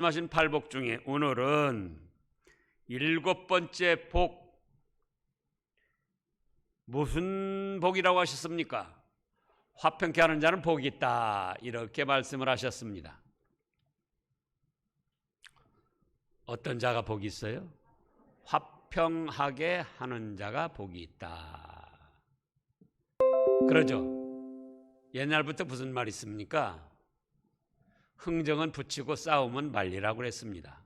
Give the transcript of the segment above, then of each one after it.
말씀하신 팔복 중에 오늘은 7번째 복, 무슨 복이라고 하셨습니까? 화평케 하는 자는 복이 있다, 이렇게 말씀을 하셨습니다. 어떤 자가 복이 있어요? 화평하게 하는 자가 복이 있다. 그러죠. 옛날부터 무슨 말이 있습니까? 흥정은 붙이고 싸움은 말리라고 그랬습니다.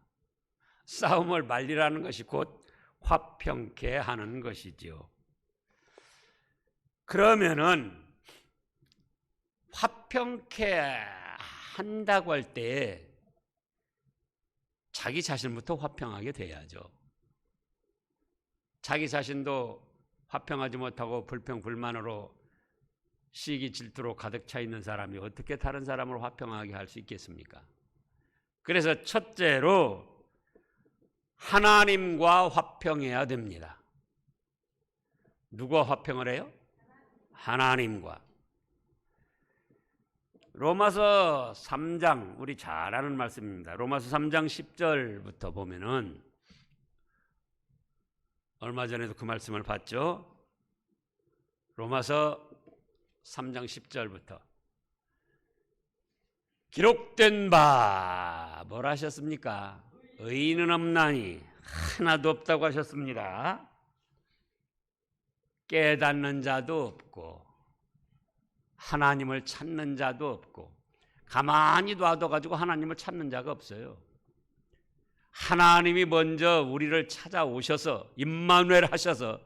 싸움을 말리라는 것이 곧 화평케 하는 것이지요. 그러면은 화평케 한다고 할 때 자기 자신부터 화평하게 돼야죠. 자기 자신도 화평하지 못하고 불평 불만으로 시기 질투로 가득 차 있는 사람이 어떻게 다른 사람을 화평하게 할 수 있겠습니까? 그래서 첫째로 하나님과 화평해야 됩니다. 누가 화평을 해요? 하나님과. 로마서 3장, 우리 잘 아는 말씀입니다. 로마서 3장 10절부터 보면은 얼마 전에도 그 말씀을 봤죠. 로마서 3장 10절부터 기록된 바 뭐라 하셨습니까? 의인은 없나니 하나도 없다고 하셨습니다. 깨닫는 자도 없고 하나님을 찾는 자도 없고 가만히 놔둬가지고 하나님을 찾는 자가 없어요. 하나님이 먼저 우리를 찾아오셔서 임마누엘 하셔서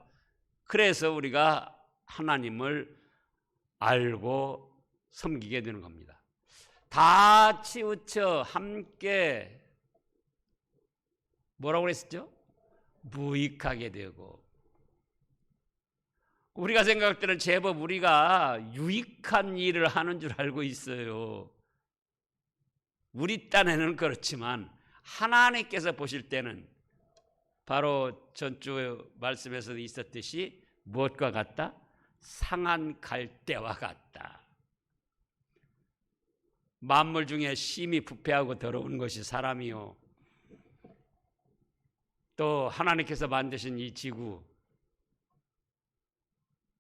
그래서 우리가 하나님을 알고 섬기게 되는 겁니다. 다 치우쳐 함께 뭐라고 그랬었죠? 무익하게 되고, 우리가 생각할 때는 제법 우리가 유익한 일을 하는 줄 알고 있어요. 우리 딴에는 그렇지만 하나님께서 보실 때는 바로 전주 말씀에서도 있었듯이 무엇과 같다? 상한 갈대와 같다. 만물 중에 심히 부패하고 더러운 것이 사람이요, 또 하나님께서 만드신 이 지구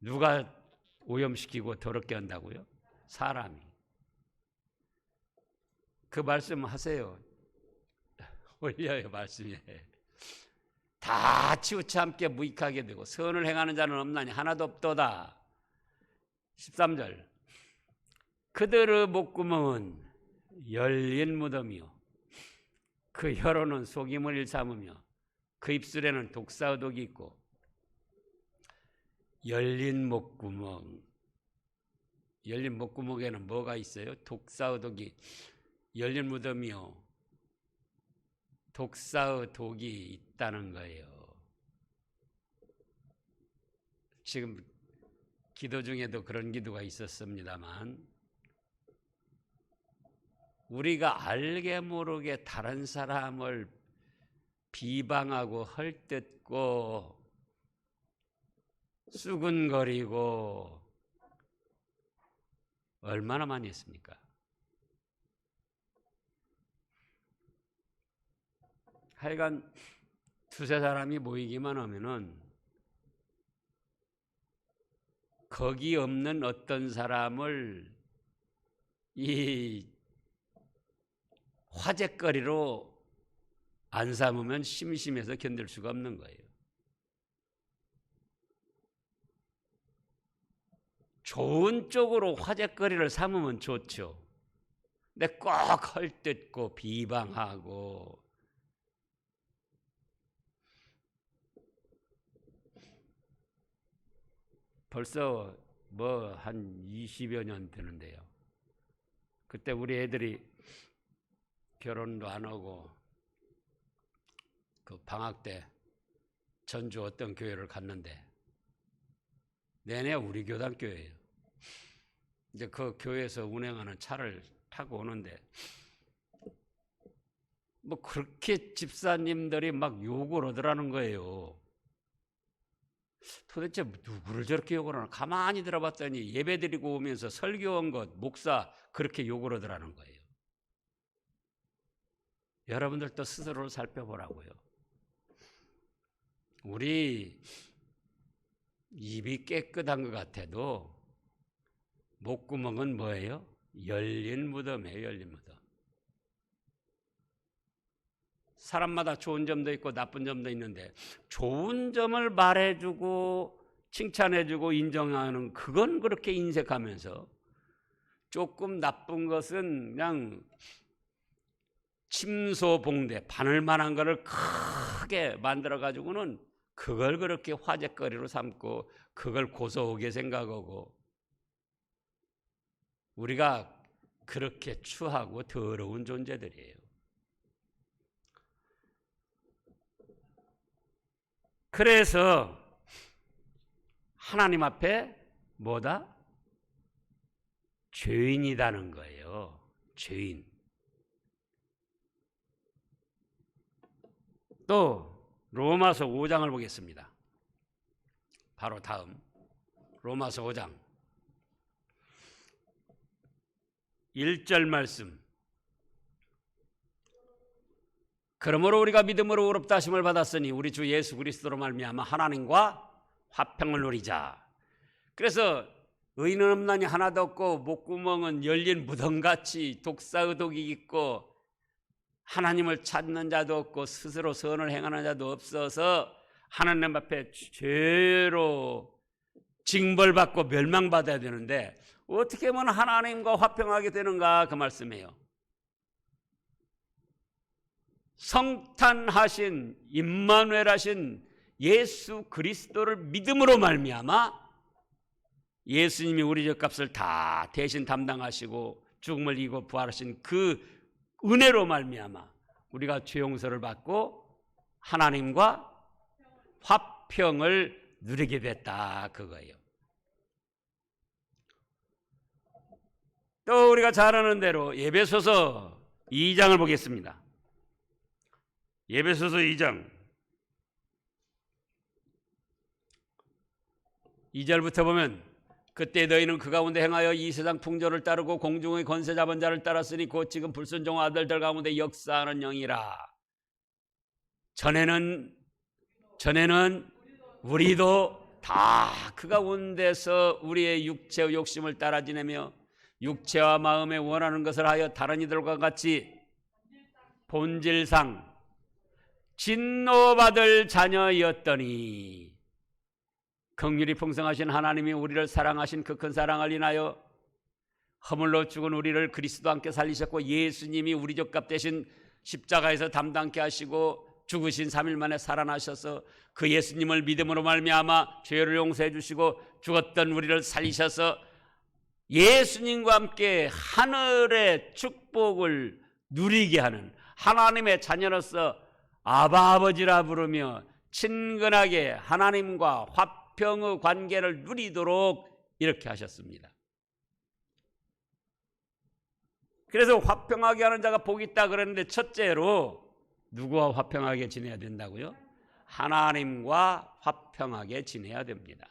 누가 오염시키고 더럽게 한다고요? 사람이. 그 말씀 하세요. 올려요, 말씀에. 다 치우쳐 함께 무익하게 되고 선을 행하는 자는 없나니 하나도 없도다. 13절. 그들의 목구멍은 열린 무덤이요 그 혀로는 속임을 일삼으며 그 입술에는 독사의독이 있고. 열린 목구멍. 열린 목구멍에는 뭐가 있어요? 독사의독이. 열린 무덤이요 독사의 독이 있다는 거예요. 지금 기도 중에도 그런 기도가 있었습니다만 우리가 알게 모르게 다른 사람을 비방하고 헐뜯고 수근거리고 얼마나 많이 했습니까? 하여간 두세 사람이 모이기만 하면은 거기 없는 어떤 사람을 이 화제거리로 안 삼으면 심심해서 견딜 수가 없는 거예요. 좋은 쪽으로 화제거리를 삼으면 좋죠. 근데 꼭 헐뜯고 비방하고 벌써 뭐 한 20여 년 되는데요. 그때 우리 애들이 결혼도 안 하고 그 방학 때 전주 어떤 교회를 갔는데 내내 우리 교단 교회예요. 이제 그 교회에서 운행하는 차를 타고 오는데 뭐 그렇게 집사님들이 막 욕을 하더라는 거예요. 도대체 누구를 저렇게 욕을 하나? 가만히 들어봤더니 예배드리고 오면서 설교한 것 목사 그렇게 욕을 하더라는 거예요. 여러분들도 스스로를 살펴보라고요. 우리 입이 깨끗한 것 같아도 목구멍은 뭐예요? 열린 무덤이에요. 열린 무덤. 사람마다 좋은 점도 있고 나쁜 점도 있는데 좋은 점을 말해주고 칭찬해주고 인정하는 그건 그렇게 인색하면서 조금 나쁜 것은 그냥 침소봉대 바늘만한 거를 크게 만들어가지고는 그걸 그렇게 화제거리로 삼고 그걸 고소하게 생각하고 우리가 그렇게 추하고 더러운 존재들이에요. 그래서 하나님 앞에 뭐다? 죄인이라는 거예요. 죄인. 또 로마서 5장을 보겠습니다. 바로 다음 로마서 5장 1절 말씀. 그러므로 우리가 믿음으로 의롭다 하심을 받았으니 우리 주 예수 그리스도로 말미암아 하나님과 화평을 누리자. 그래서 의인은 없나니 하나도 없고 목구멍은 열린 무덤같이 독사의독이 있고 하나님을 찾는 자도 없고 스스로 선을 행하는 자도 없어서 하나님 앞에 죄로 징벌받고 멸망받아야 되는데 어떻게 하면 하나님과 화평하게 되는가 그 말씀이에요. 성탄하신 임마누엘 하신 예수 그리스도를 믿음으로 말미암아 예수님이 우리 죄값을 다 대신 담당하시고 죽음을 이기고 부활하신 그 은혜로 말미암아 우리가 죄 용서를 받고 하나님과 화평을 누리게 됐다 그거예요. 또 우리가 잘 아는 대로 에베소서 2장을 보겠습니다. 에베소서 2장 2절부터 보면 그때 너희는 그 가운데 행하여 이 세상 풍조를 따르고 공중의 권세 잡은 자를 따랐으니 곧 지금 불순종 아들들 가운데 역사하는 영이라. 전에는 우리도 다 그 가운데서 우리의 육체의 욕심을 따라 지내며 육체와 마음에 원하는 것을 하여 다른 이들과 같이 본질상 진노받을 자녀였더니 긍휼이 풍성하신 하나님이 우리를 사랑하신 그 큰 사랑을 인하여 허물로 죽은 우리를 그리스도와 함께 살리셨고 예수님이 우리 죄값 대신 십자가에서 담당케 하시고 죽으신 3일 만에 살아나셔서 그 예수님을 믿음으로 말미암아 죄를 용서해 주시고 죽었던 우리를 살리셔서 예수님과 함께 하늘의 축복을 누리게 하는 하나님의 자녀로서 아바 아버지라 부르며 친근하게 하나님과 화평의 관계를 누리도록 이렇게 하셨습니다. 그래서 화평하게 하는 자가 복이 있다 그랬는데 첫째로 누구와 화평하게 지내야 된다고요? 하나님과 화평하게 지내야 됩니다.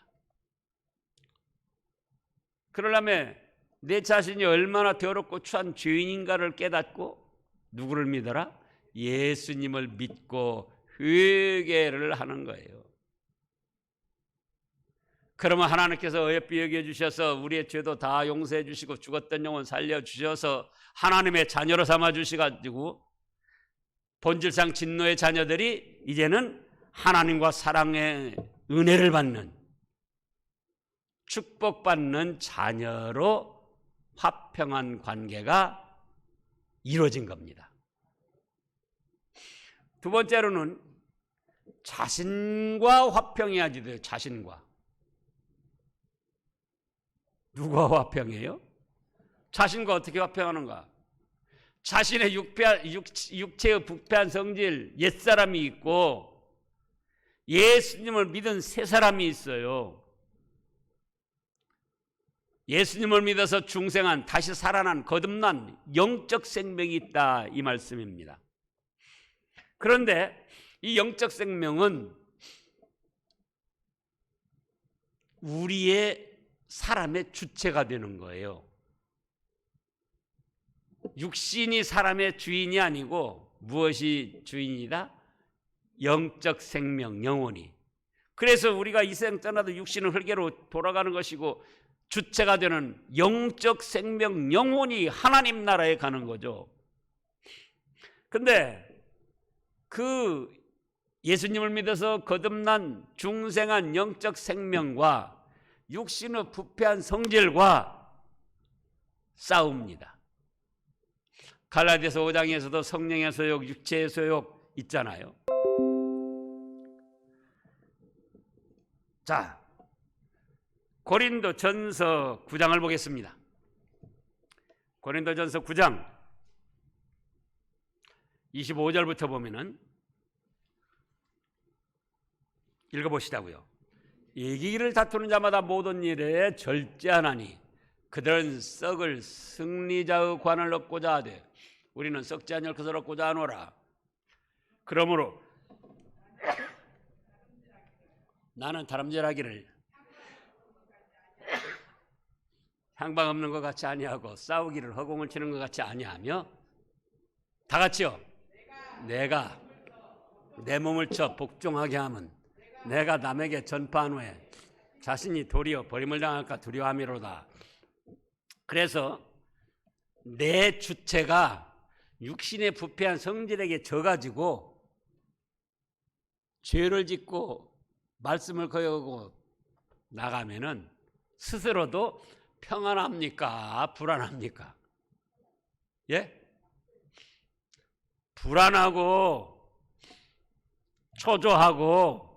그러려면 내 자신이 얼마나 더럽고 추한 죄인인가를 깨닫고 누구를 믿어라? 예수님을 믿고 회개를 하는 거예요. 그러면 하나님께서 어여삐 여겨주셔서 우리의 죄도 다 용서해 주시고 죽었던 영혼 살려주셔서 하나님의 자녀로 삼아주셔가지고 본질상 진노의 자녀들이 이제는 하나님과 사랑의 은혜를 받는 축복받는 자녀로 화평한 관계가 이루어진 겁니다. 두 번째로는 자신과 화평해야지 돼요. 자신과. 누가 화평해요? 자신과 어떻게 화평하는가? 자신의 육체의 부패한 성질 옛사람이 있고 예수님을 믿은 새 사람이 있어요. 예수님을 믿어서 중생한 다시 살아난 거듭난 영적 생명이 있다 이 말씀입니다. 그런데 이 영적 생명은 우리의 사람의 주체가 되는 거예요. 육신이 사람의 주인이 아니고 무엇이 주인이다? 영적 생명, 영혼이. 그래서 우리가 이 생 떠나도 육신은 흙으로 돌아가는 것이고 주체가 되는 영적 생명, 영혼이 하나님 나라에 가는 거죠. 근데 그 예수님을 믿어서 거듭난 중생한 영적 생명과 육신의 부패한 성질과 싸웁니다. 갈라디아서 5장에서도 성령의 소욕, 육체의 소욕 있잖아요. 자, 고린도전서 9장을 보겠습니다. 고린도전서 9장 25절부터 보면은 읽어보시자고요. 이기기를 다투는 자마다 모든 일에 절제하나니 그들은 썩을 승리자의 관을 얻고자 하되 우리는 썩지 아니할 것을 얻고자 하노라. 그러므로 나는 다름질하기를 향방 없는 것 같이 아니하고 싸우기를 허공을 치는 것 같이 아니하며 다 같이요. 내가 내 몸을 쳐 복종하게 하면 내가 남에게 전파한 후에 자신이 도리어 버림을 당할까 두려워함이로다. 그래서 내 주체가 육신의 부패한 성질에게 져가지고 죄를 짓고 말씀을 거역하고 나가면은 스스로도 평안합니까? 불안합니까? 예? 불안하고 초조하고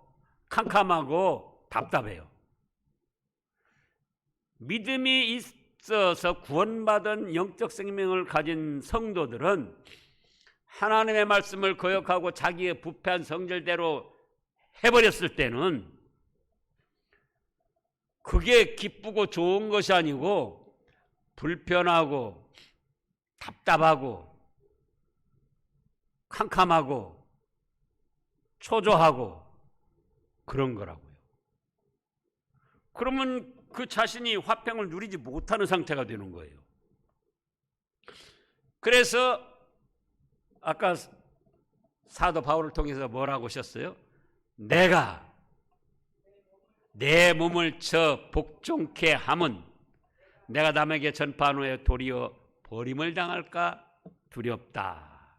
캄캄하고 답답해요. 믿음이 있어서 구원받은 영적 생명을 가진 성도들은 하나님의 말씀을 거역하고 자기의 부패한 성질대로 해버렸을 때는 그게 기쁘고 좋은 것이 아니고 불편하고 답답하고 캄캄하고 초조하고 그런 거라고요. 그러면 그 자신이 화평을 누리지 못하는 상태가 되는 거예요. 그래서 아까 사도 바울을 통해서 뭐라고 하셨어요? 내가 내 몸을 쳐 복종케 함은 내가 남에게 전파한 후에 도리어 버림을 당할까 두렵다.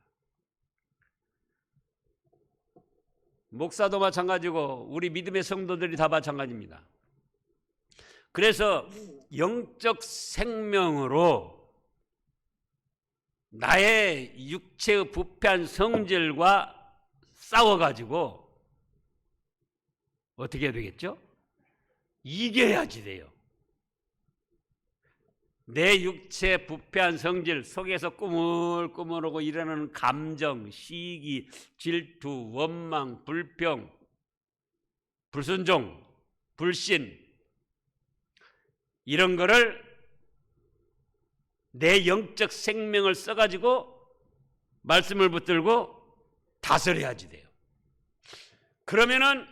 목사도 마찬가지고 우리 믿음의 성도들이 다 마찬가지입니다. 그래서 영적 생명으로 나의 육체의 부패한 성질과 싸워가지고 어떻게 해야 되겠죠? 이겨야지 돼요. 내 육체 부패한 성질 속에서 꾸물꾸물하고 일어나는 감정, 시기, 질투, 원망, 불평, 불순종, 불신 이런 거를 내 영적 생명을 써가지고 말씀을 붙들고 다스려야지 돼요. 그러면은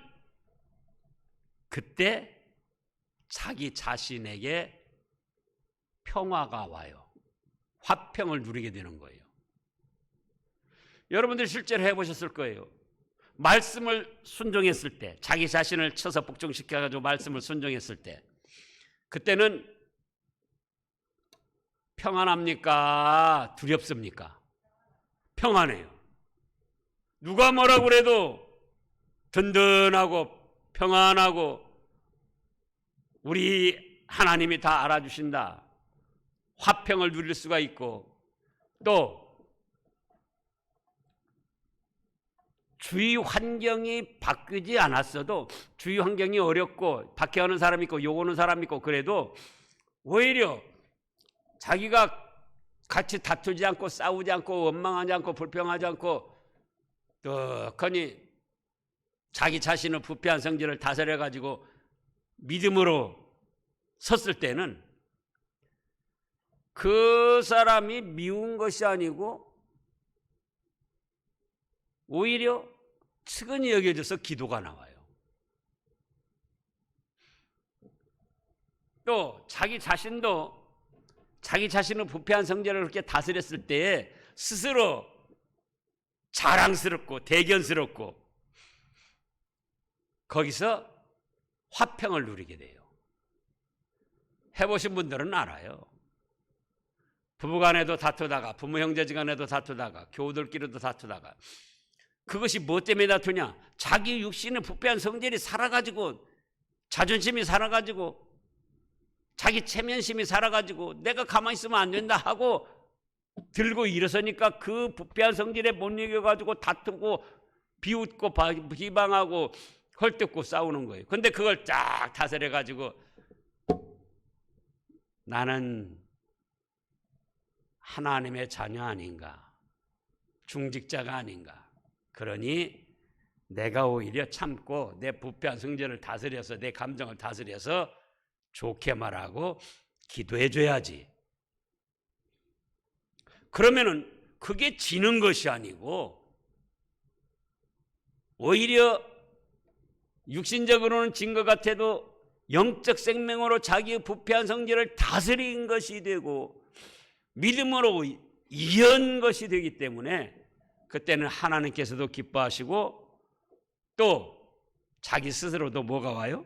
그때 자기 자신에게 평화가 와요. 화평을 누리게 되는 거예요. 여러분들 실제로 해보셨을 거예요. 말씀을 순종했을 때, 자기 자신을 쳐서 복종시켜가지고 말씀을 순종했을 때 그때는 평안합니까? 두렵습니까? 평안해요. 누가 뭐라고 그래도 든든하고 평안하고 우리 하나님이 다 알아주신다. 화평을 누릴 수가 있고 또 주위 환경이 바뀌지 않았어도 주위 환경이 어렵고 박해하는 사람이 있고 욕오는 사람이 있고 그래도 오히려 자기가 같이 다투지 않고 싸우지 않고 원망하지 않고 불평하지 않고 떡하니 자기 자신의 부패한 성질을 다스려가지고 믿음으로 섰을 때는 그 사람이 미운 것이 아니고 오히려 측은히 여겨져서 기도가 나와요. 또 자기 자신도 자기 자신의 부패한 성질을 그렇게 다스렸을 때에 스스로 자랑스럽고 대견스럽고 거기서 화평을 누리게 돼요. 해보신 분들은 알아요. 부부간에도 다투다가 부모 형제지간에도 다투다가 교우들끼리도 다투다가 그것이 뭐 때문에 다투냐? 자기 육신의 부패한 성질이 살아가지고 자존심이 살아가지고 자기 체면심이 살아가지고 내가 가만히 있으면 안 된다 하고 들고 일어서니까 그 부패한 성질에 못 이겨가지고 다투고 비웃고 비방하고 헐뜯고 싸우는 거예요. 근데 그걸 쫙 다스려가지고 나는 하나님의 자녀 아닌가, 중직자가 아닌가. 그러니 내가 오히려 참고 내 부패한 성질을 다스려서 내 감정을 다스려서 좋게 말하고 기도해 줘야지. 그러면은 그게 지는 것이 아니고 오히려 육신적으로는 진 것 같아도 영적 생명으로 자기의 부패한 성질을 다스린 것이 되고 믿음으로 이은 것이 되기 때문에 그때는 하나님께서도 기뻐하시고 또 자기 스스로도 뭐가 와요?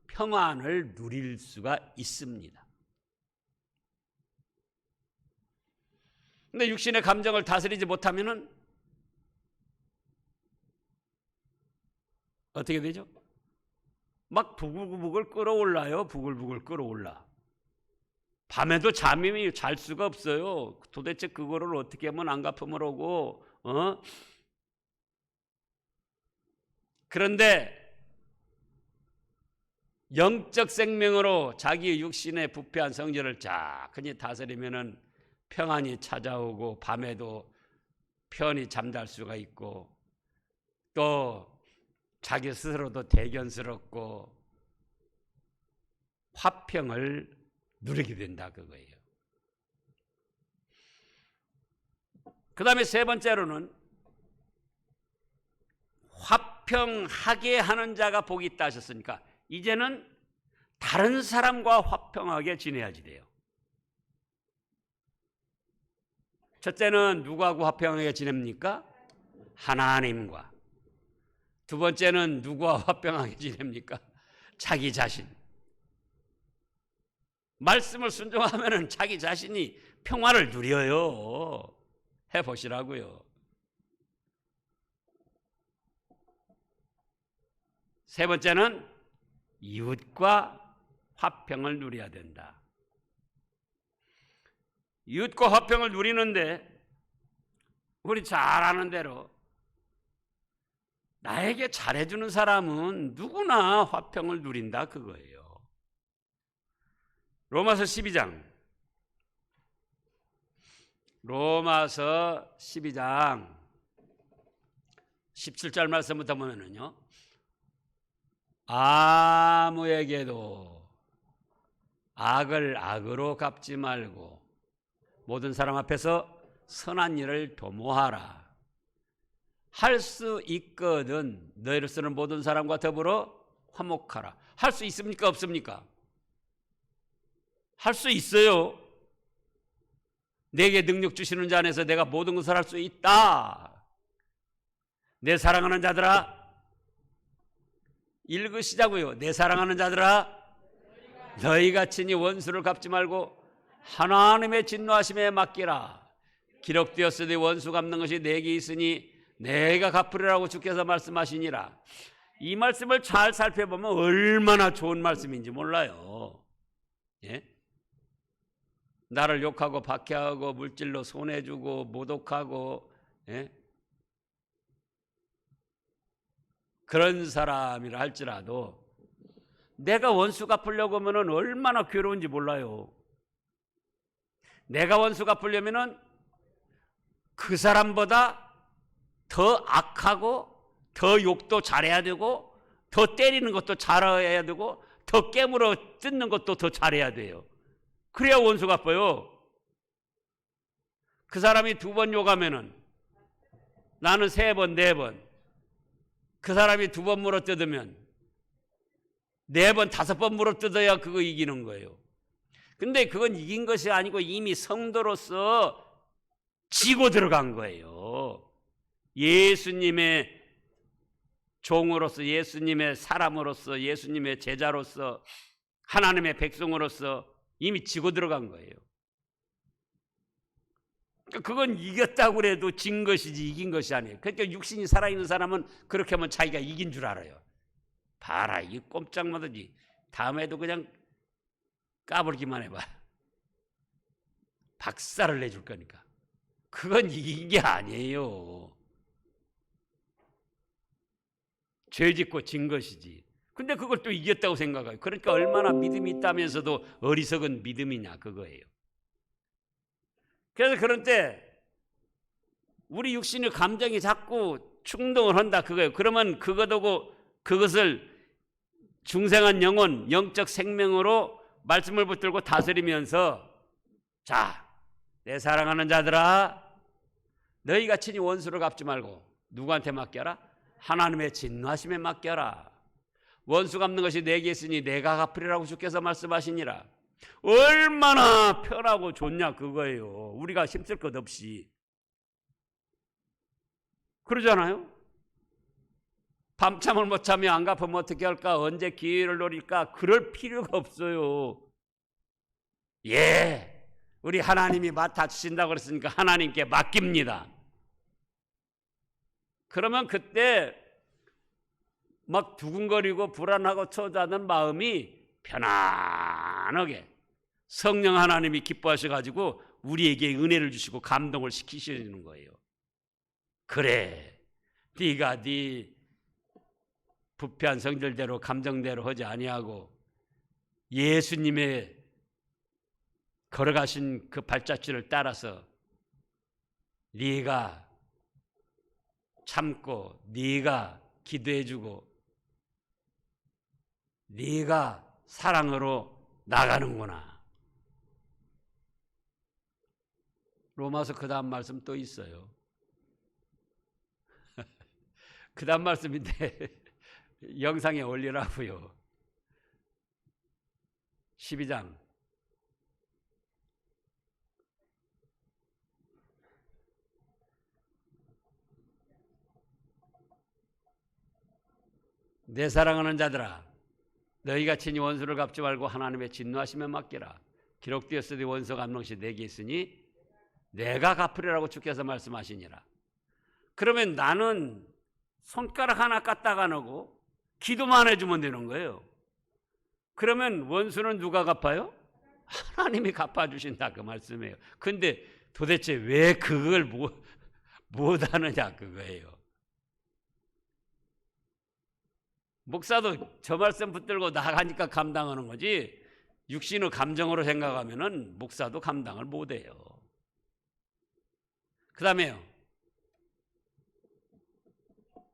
평안을 누릴 수가 있습니다. 근데 육신의 감정을 다스리지 못하면은 어떻게 되죠? 막 부글부글 끓어올라요. 부글부글 끓어올라. 밤에도 잠이 잘 수가 없어요. 도대체 그거를 어떻게 하면 안 갚음을 오고 그런데 영적 생명으로 자기 육신의 부패한 성질을 쫙 다스리면은 평안이 찾아오고 밤에도 편히 잠잘 수가 있고 또 자기 스스로도 대견스럽고 화평을 누리게 된다 그거예요. 그 다음에 세 번째로는 화평하게 하는 자가 복이 있다 하셨으니까 이제는 다른 사람과 화평하게 지내야지 돼요. 첫째는 누구하고 화평하게 지냅니까? 하나님과. 두 번째는 누구와 화평하게 지냅니까? 자기 자신. 말씀을 순종하면 자기 자신이 평화를 누려요. 해보시라고요. 세 번째는 이웃과 화평을 누려야 된다. 이웃과 화평을 누리는데 우리 잘 아는 대로 나에게 잘해주는 사람은 누구나 화평을 누린다 그거예요. 로마서 12장 17절 말씀부터 보면은요, 아무에게도 악을 악으로 갚지 말고 모든 사람 앞에서 선한 일을 도모하라. 할 수 있거든 너희로서는 모든 사람과 더불어 화목하라. 할 수 있습니까? 없습니까? 할 수 있어요. 내게 능력 주시는 자 안에서 내가 모든 것을 할 수 있다. 내 사랑하는 자들아, 읽으시자고요. 내 사랑하는 자들아, 너희가 친히 원수를 갚지 말고 하나님의 진노하심에 맡기라. 기록되었으니 원수 갚는 것이 내게 있으니 내가 갚으리라고 주께서 말씀하시니라. 이 말씀을 잘 살펴보면 얼마나 좋은 말씀인지 몰라요. 예? 나를 욕하고 박해하고 물질로 손해주고 모독하고 그런 사람이라 할지라도 내가 원수 갚으려고 하면 얼마나 괴로운지 몰라요. 내가 원수 갚으려면 그 사람보다 더 악하고 더 욕도 잘해야 되고 더 때리는 것도 잘해야 되고 더 깨물어 뜯는 것도 더 잘해야 돼요. 그래야 원수 갚아요. 그 사람이 2번 욕하면은 나는 3번, 4번. 그 사람이 2번 물어뜯으면 4번, 5번 물어뜯어야 그거 이기는 거예요. 근데 그건 이긴 것이 아니고 이미 성도로서 지고 들어간 거예요. 예수님의 종으로서, 예수님의 사람으로서, 예수님의 제자로서, 하나님의 백성으로서 이미 지고 들어간 거예요. 그건 이겼다고 해도 진 것이지 이긴 것이 아니에요. 그러니까 육신이 살아있는 사람은 그렇게 하면 자기가 이긴 줄 알아요. 봐라, 이 꼼짝마더지. 다음에도 그냥 까불기만 해봐. 박살을 내줄 거니까. 그건 이긴 게 아니에요. 죄 짓고 진 것이지. 근데 그걸 또 이겼다고 생각해요. 그러니까 얼마나 믿음이 있다면서도 어리석은 믿음이냐, 그거예요. 그래서 그런 때 우리 육신의 감정이 자꾸 충동을 한다, 그거예요. 그러면 그것을 중생한 영혼, 영적 생명으로 말씀을 붙들고 다스리면서, 자, 내 사랑하는 자들아, 너희가 친히 원수를 갚지 말고 누구한테 맡겨라? 하나님의 진노하심에 맡겨라. 원수 갚는 것이 내게 있으니 내가 갚으리라고 주께서 말씀하시니라. 얼마나 편하고 좋냐, 그거예요. 우리가 힘쓸 것 없이. 그러잖아요. 밤잠을 못 자며 안 갚으면 어떻게 할까? 언제 기회를 노릴까? 그럴 필요가 없어요. 예, 우리 하나님이 맡아주신다고 그랬으니까 하나님께 맡깁니다. 그러면 그때 막 두근거리고 불안하고 초조하는 마음이 편안하게 성령 하나님이 기뻐하셔가지고 우리에게 은혜를 주시고 감동을 시키시는 거예요. 그래, 네가 네 부패한 성질대로 감정대로 하지 아니하고 예수님의 걸어가신 그 발자취를 따라서 네가 참고, 네가 기도해주고, 네가 사랑으로 나가는구나. 로마서 그 다음 말씀 또 있어요. 그 다음 말씀인데 영상에 올리라고요. 12장 내 사랑하는 자들아, 너희가 친히 원수를 갚지 말고 하나님의 진노하심에 맡기라. 기록되었으니 원수 갚는 것이 내게 있으니 내가 갚으리라고 주께서 말씀하시니라. 그러면 나는 손가락 하나 까딱 안 하고 기도만 해주면 되는 거예요. 그러면 원수는 누가 갚아요? 하나님이 갚아주신다, 그 말씀이에요. 근데 도대체 왜 그걸 못하느냐, 그거예요. 목사도 저 말씀 붙들고 나가니까 감당하는 거지, 육신의 감정으로 생각하면은 목사도 감당을 못해요. 그 다음에요,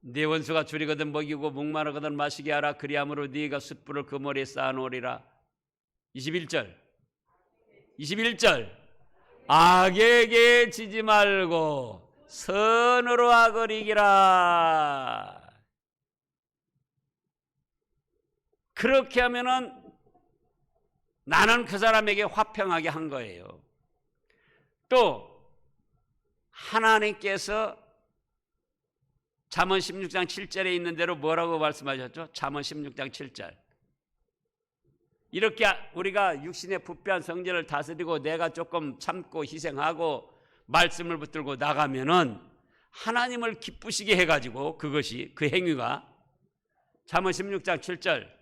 네 원수가 줄이거든 먹이고 목마르거든 마시게 하라. 그리함으로 네가 숯불을 그 머리에 쌓아놓으리라. 21절 악에게 지지 말고 선으로 악을 이기라. 그렇게 하면은 나는 그 사람에게 화평하게 한 거예요. 또 하나님께서 잠언 16장 7절에 있는 대로 뭐라고 말씀하셨죠? 잠언 16장 7절. 이렇게 우리가 육신의 부패한 성질을 다스리고 내가 조금 참고 희생하고 말씀을 붙들고 나가면은 하나님을 기쁘시게 해가지고 그것이, 그 행위가, 잠언 16장 7절,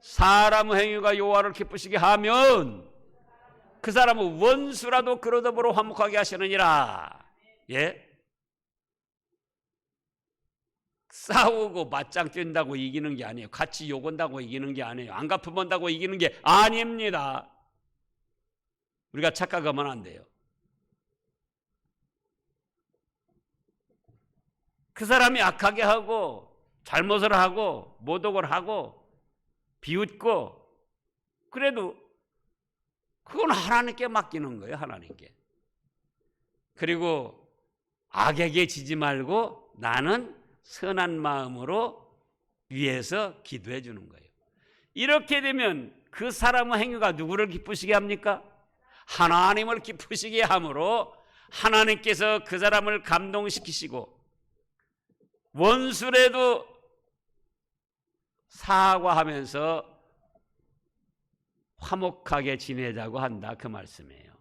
사람의 행위가 여호와를 기쁘시게 하면 그 사람은 원수라도 그러더불어 화목하게 하시느니라. 예? 싸우고 맞짱 뜬다고 이기는 게 아니에요. 같이 욕한다고 이기는 게 아니에요. 안 갚아본다고 이기는 게 아닙니다. 우리가 착각하면 안 돼요. 그 사람이 악하게 하고 잘못을 하고 모독을 하고 비웃고 그래도 그건 하나님께 맡기는 거예요. 하나님께. 그리고 악에게 지지 말고 나는 선한 마음으로 위해서 기도해 주는 거예요. 이렇게 되면 그 사람의 행위가 누구를 기쁘시게 합니까? 하나님을 기쁘시게 함으로 하나님께서 그 사람을 감동시키시고 원수라도 사과하면서 화목하게 지내자고 한다, 그 말씀이에요.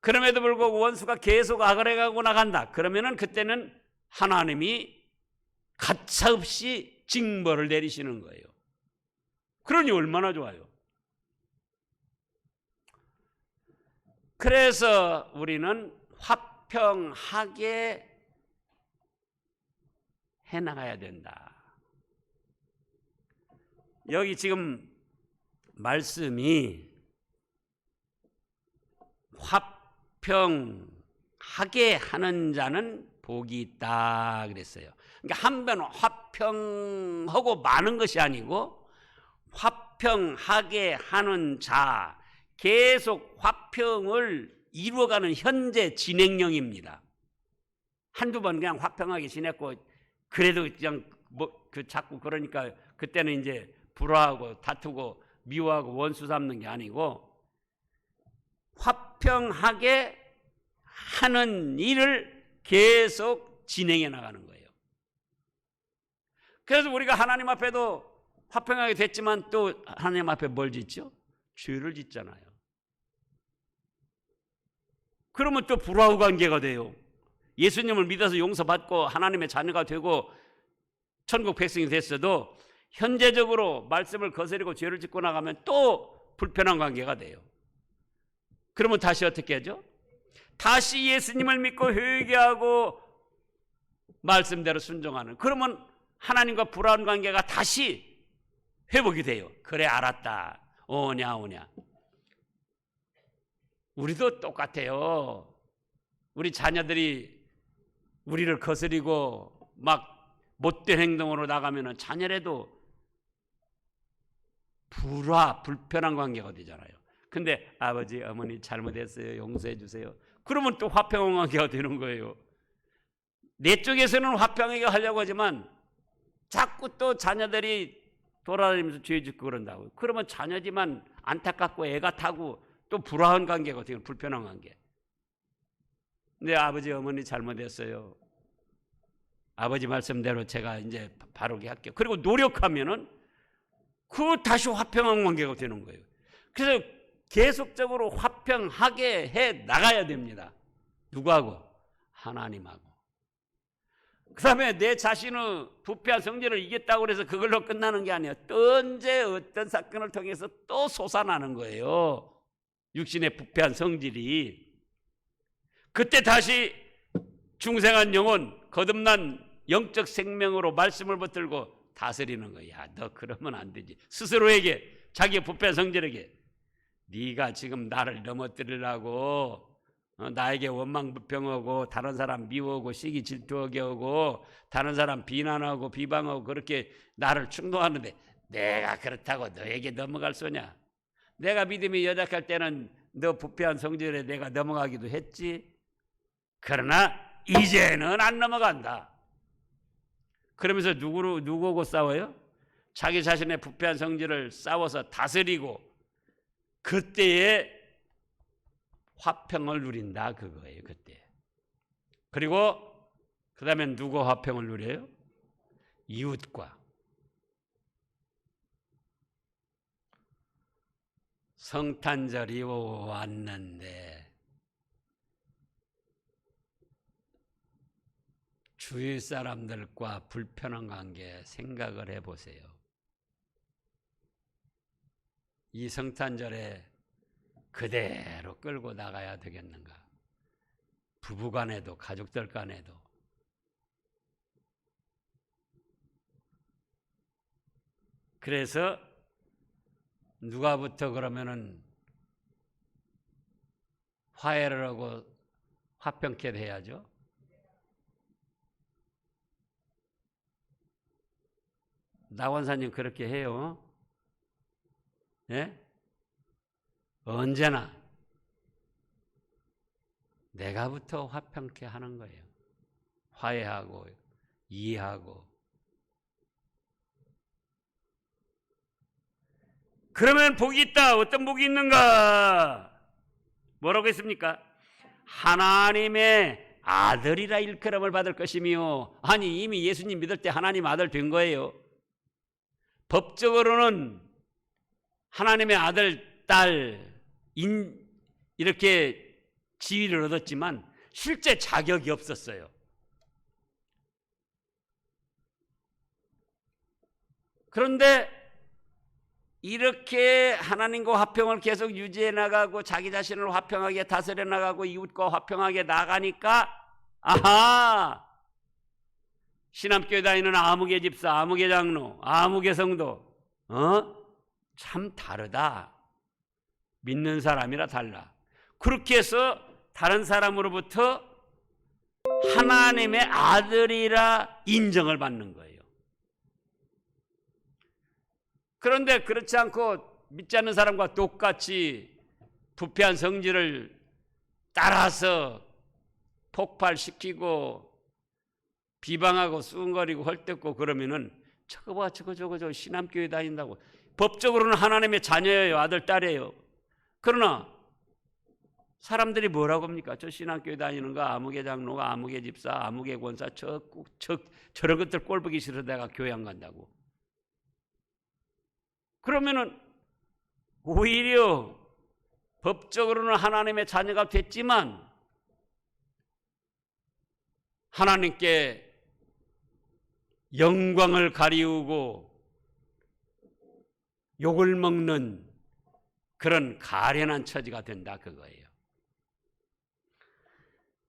그럼에도 불구하고 원수가 계속 악을 해가고 나간다. 그러면은 그때는 하나님이 가차없이 징벌을 내리시는 거예요. 그러니 얼마나 좋아요. 그래서 우리는 화평하게 해나가야 된다. 여기 지금 말씀이 화평하게 하는 자는 복이 있다 그랬어요. 그러니까 한번 화평하고 마는 것이 아니고 화평하게 하는 자, 계속 화평을 이루어가는 현재 진행형입니다. 한두 번 그냥 화평하게 지냈고 그래도 그냥 자꾸 그러니까 그때는 이제 불화하고 다투고 미워하고 원수 삼는 게 아니고 화평하게 하는 일을 계속 진행해 나가는 거예요. 그래서 우리가 하나님 앞에도 화평하게 됐지만 또 하나님 앞에 뭘 짓죠? 죄를 짓잖아요. 그러면 또 불화후 관계가 돼요. 예수님을 믿어서 용서받고 하나님의 자녀가 되고 천국 백성이 됐어도 현재적으로 말씀을 거스르고 죄를 짓고 나가면 또 불편한 관계가 돼요. 그러면 다시 어떻게 하죠? 다시 예수님을 믿고 회개하고 말씀대로 순종하는, 그러면 하나님과 불화한 관계가 다시 회복이 돼요. 그래, 알았다. 오냐. 우리도 똑같아요. 우리 자녀들이 우리를 거스리고 막 못된 행동으로 나가면 자녀라도 불편한 관계가 되잖아요. 근데 아버지, 어머니 잘못했어요. 용서해 주세요. 그러면 또 화평한 관계가 되는 거예요. 내 쪽에서는 화평하게 하려고 하지만 자꾸 또 자녀들이 돌아다니면서 죄 짓고 그런다고. 그러면 자녀지만 안타깝고 애가 타고 또 불화한 관계가 되는, 불편한 관계. 근데 아버지, 어머니 잘못했어요. 아버지 말씀대로 제가 이제 바르게 할게요. 그리고 노력하면은 그 다시 화평한 관계가 되는 거예요. 그래서 계속적으로 화평하게 해 나가야 됩니다. 누구하고? 하나님하고. 그 다음에 내 자신의 부패한 성질을 이겼다고 해서 그걸로 끝나는 게 아니에요. 또 언제 어떤 사건을 통해서 또 솟아나는 거예요. 육신의 부패한 성질이. 그때 다시 중생한 영혼, 거듭난 영적 생명으로 말씀을 붙들고 다스리는 거야. 야, 너 그러면 안 되지. 스스로에게, 자기의 부패한 성질에게, 네가 지금 나를 넘어뜨리려고 나에게 원망불평하고 다른 사람 미워하고 시기 질투하게 하고 다른 사람 비난하고 비방하고 그렇게 나를 충동하는데 내가 그렇다고 너에게 넘어갈 소냐? 내가 믿음이 연약할 때는 너 부패한 성질에 내가 넘어가기도 했지. 그러나 이제는 안 넘어간다. 그러면서 누구하고 싸워요? 자기 자신의 부패한 성질을 싸워서 다스리고 그때에 화평을 누린다, 그거예요. 그때. 그리고 그 다음에 누구 화평을 누려요? 이웃과. 성탄절이 왔는데 주위 사람들과 불편한 관계 생각을 해보세요. 이 성탄절에 그대로 끌고 나가야 되겠는가? 부부 간에도 가족들 간에도. 그래서 누가부터 그러면은 화해를 하고 화평케 해야죠. 나원사님 그렇게 해요. 예? 언제나 내가부터 화평케 하는 거예요. 화해하고 이해하고. 그러면 복이 있다. 어떤 복이 있는가? 뭐라고 했습니까? 하나님의 아들이라 일컬음을 받을 것이며, 아니 이미 예수님 믿을 때 하나님 아들 된 거예요. 법적으로는 하나님의 아들, 딸 이렇게 지위를 얻었지만 실제 자격이 없었어요. 그런데 이렇게 하나님과 화평을 계속 유지해 나가고 자기 자신을 화평하게 다스려 나가고 이웃과 화평하게 나가니까, 아하, 신암교회 다니는 아무개 집사, 아무개 장로, 아무개 성도, 참 다르다. 믿는 사람이라 달라. 그렇게 해서 다른 사람으로부터 하나님의 아들이라 인정을 받는 거예요. 그런데 그렇지 않고 믿지 않는 사람과 똑같이 부패한 성질을 따라서 폭발시키고 비방하고 수군거리고 헐뜯고 그러면은 저거 봐, 저거 신암교회 다닌다고. 법적으로는 하나님의 자녀예요. 아들, 딸이에요. 그러나 사람들이 뭐라고 합니까? 저 신앙교회 다니는 거 아무개 장로가, 아무개 집사, 아무개 권사, 저런 것들 꼴보기 싫어서 내가 교회 안 간다고. 그러면은 오히려 법적으로는 하나님의 자녀가 됐지만 하나님께 영광을 가리우고 욕을 먹는 그런 가련한 처지가 된다 그거예요.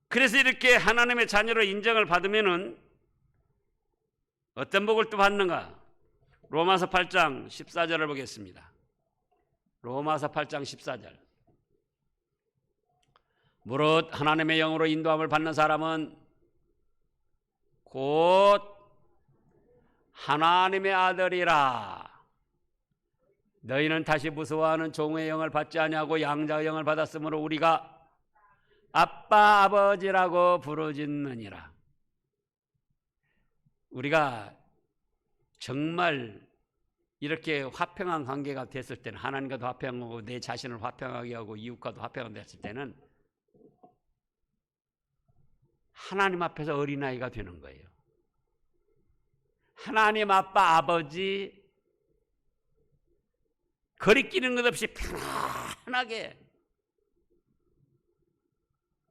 그래서 이렇게 하나님의 자녀로 인정을 받으면은 어떤 복을 또 받는가? 로마서 8장 14절을 보겠습니다. 로마서 8장 14절. 무릇 하나님의 영으로 인도함을 받는 사람은 곧 하나님의 아들이라. 너희는 다시 무서워하는 종의 영을 받지 아니하고 양자의 영을 받았으므로 우리가 아빠 아버지라고 부르짖느니라. 우리가 정말 이렇게 화평한 관계가 됐을 때는, 하나님과도 화평하고 내 자신을 화평하게 하고 이웃과도 화평하게 됐을 때는 하나님 앞에서 어린아이가 되는 거예요. 하나님 아빠 아버지 거리끼는 것 없이 편안하게,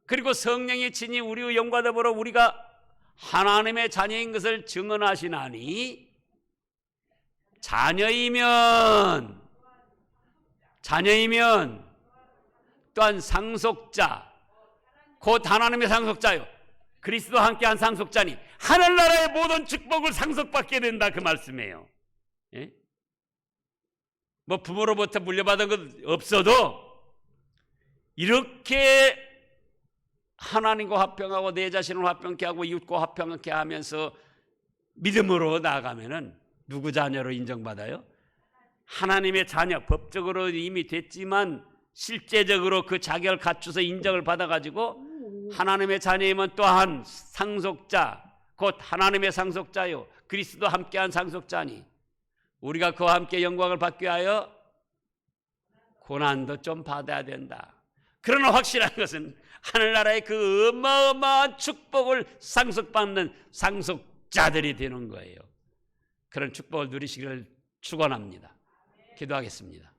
그리고 성령의 친히 우리의 영과 더불어 우리가 하나님의 자녀인 것을 증언하시나니, 자녀이면 또한 상속자, 곧 하나님의 상속자요, 그리스도와 함께한 상속자니 하늘나라의 모든 축복을 상속받게 된다 그 말씀이에요. 예? 뭐 부모로부터 물려받은 것 없어도 이렇게 하나님과 화평하고 내 자신을 화평케 하고 이웃과 화평케 하면서 믿음으로 나아가면은 누구 자녀로 인정받아요? 하나님의 자녀. 법적으로 이미 됐지만 실제적으로 그 자격을 갖춰서 인정을 받아가지고 하나님의 자녀이면 또한 상속자, 곧 하나님의 상속자요, 그리스도 함께한 상속자니 우리가 그와 함께 영광을 받기 위하여 고난도 좀 받아야 된다. 그러나 확실한 것은 하늘나라의 그 어마어마한 축복을 상속받는 상속자들이 되는 거예요. 그런 축복을 누리시기를 축원합니다. 기도하겠습니다.